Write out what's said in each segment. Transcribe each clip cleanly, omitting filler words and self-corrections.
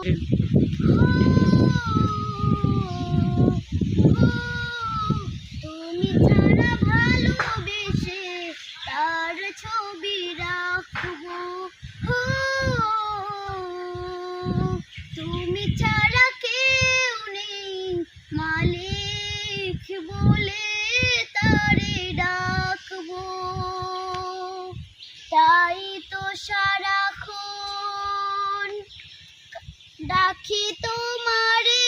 থেকে। তুমি ছাড়া ভালোবেসে তার ছবি রাখবো, তুমি ছাড়া কেউ নেই মালিক বলে তারে ডাকবো, তাই তো সারাক্ষণ ডাকি তোমারে,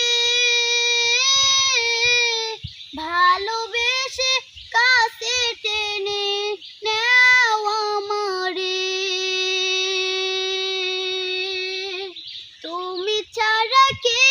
ভালোবেসে কাছে টেনে নেও আমারে, তুমি ছাড়া কে